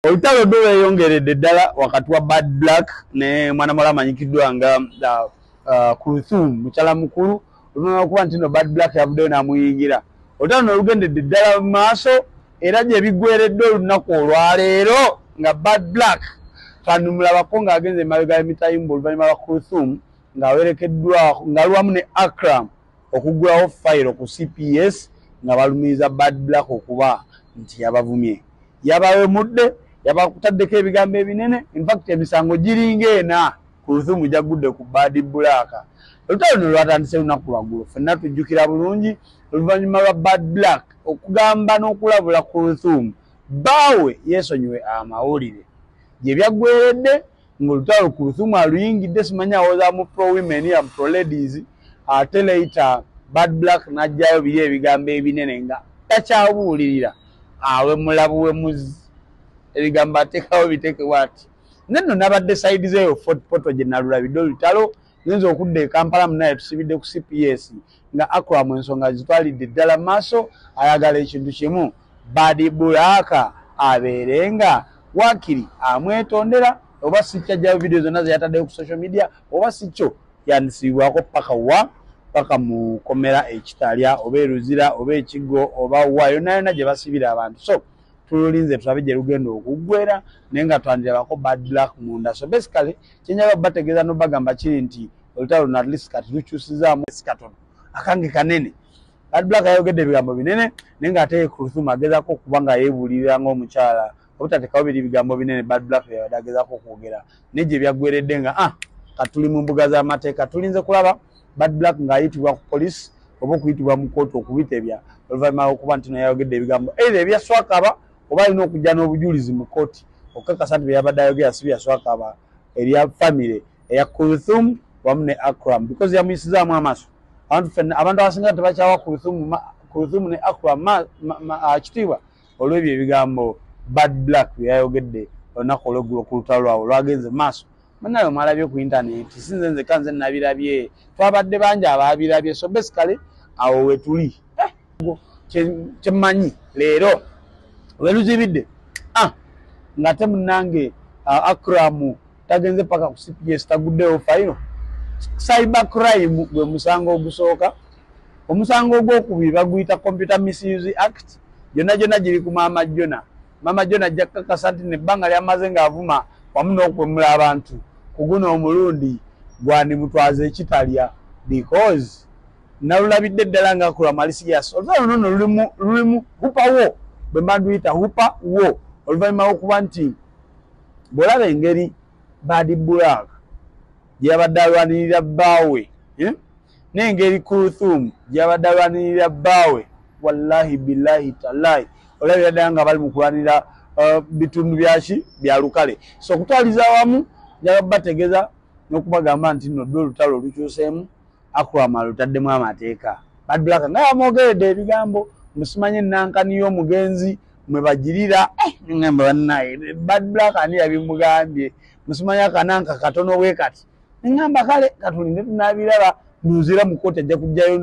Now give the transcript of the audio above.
Olutalo lweyongeredde ddala wakati wa Bad Black ne mwana muwala amanyikiddwa nga Kulthum mukyala mukulu oluvannyuma lw'okuba nti nno Bad Black yavuddeyo n'amuyingira. Olutalo luno lugendedde ddala mu maaso era gye biggweeredde olunaku olwaleero nga Bad Black twandimulabako ng'agenze emabega y'emitayimbo oluvannyuma lwa Kulthum ng'awerekeddwa nga luwamu ne Akram okuggulawo fayiro ku CPS nga balumiriza Bad Black okuba nti yabavumye. Yabawemudde yabakutaddeko ebigambo ebinene, in fact emisango giringa ena Kulthum gyagudde ku Bad Black. Olutalo luno lwatandise lunaku lwaggulu, ffenna tujjukira bulungi oluvannyuma lwa Bad Black okugamba n'okulabula Kulthum bbaawe yeesonyiwe amawulire gye byaggweeredde ng'olutalo Kulthum aluyingidde, simanyi awozaamu pro women ya pro ladies, ate later Bad Black n'ajjayo biri ebigambo ebinene nga takyabuulirira awe mulabu we muzi ebigambo ateekawo biteekebwa ati nno nabadde sayidi zeeyo Fort Portal gye nalulabidde olutalo ngenza okudda e Kampala munaye tusibidde ku CPS nga Akram ensonga zitwalidde ddala maaso ayagala ekintu kimu Bad Black abeerenga waakiri amwetondera oba si kyajjayo video zonna ze yataddeyo ku social media oba si kyo yandisibwako paka mu komera ekitalya oba eruzira oba ekiggo oba wa yonna yonna gye basibira abantu. So tululinze tulabe gye lugenda okuggwera naye nga twandirabako Bad Black munda. So basically kyenjaga bategeeza n'obagamba kiri nti olutalo luno at least kati lukyusizaamu katono akange kanene. Bad Black yayogedde ebigambo binene naye ng'ate Kulthum agezaako okuba nga yeebuulirira ng'omukyala obutateekawo biri bigambo binene Bad Black yabadde agezaako okwogera naye gye byaggweredde nga katuli mu mbuga z'amateeka tulinze kulaba Bad Black ng'ayitibwa ku poliisi oba okuyitibwa mu kooti okubitebya oluvannyuma lw'okuba nti yayogedde ebigambo either ebya Swakaba oba alina okujja n'obujulizi mu kooti okukakasa nti bye yabadde ayogera si bya Swakaba erya famire eya Kulthum wamu ne Akram because yamuyisizaamu amaaso. Abantu abasinga tebakyawa Kulthum ne Akram kitiibwa olw'ebyo ebigambo Bad Black bye yayogedde olunaku olw'eggulo ku lutalo lwawe lwagenze maaso. Mannayo mwalabye ku internet sinze nzeka nze nabirabye twabadde bangi abaabirabye. So basically awo we tuli kyemmanyi leero we luzibidde ng'ate munnange Akram tagenze paka ku CPS taguddeyo fayiro. Cyber crime gwe musango ogusooka. Omusango ogwokubiri baguyita Computer Misuse Act. Gyonna giri ku Maama Jona. Maama Jona ajja kukakasa nti nebbanga lyamaze ng'avuma wamu n'okwemula abantu ku guno omulundi gwandimutwaza ekitalya because nalulabidde ddala nga Akram ali serious. Olutalo luno lulimu hupa wo bwe mba nduyita hupa wo oluvannyuma lw'okuba nti bw'olaba engeri Bad Black gye yabadde alwanirira bbaawe n'engeri Kulthum gye yabadde alwanirira bbaawe wallahi billahi tallahi olabira ddala nga bali mu kulwanirira bitundu byaki bya lukale. So okutwaliza awamu njaga bategeeza n'okubagamba nti nno ddwe olutalo olukyuseemu Akram alutaddemu amateeka. Bad Black nga yamwogeredde ebigambo musimanye nankani y'omugenzi mwe bagirira ngamba bannaye Bad Black ani yabimugambye musimanye akananka katono bwe kati ngamba kale katulinde tunaabiraba nduuzira mu kooti ajja kujjayo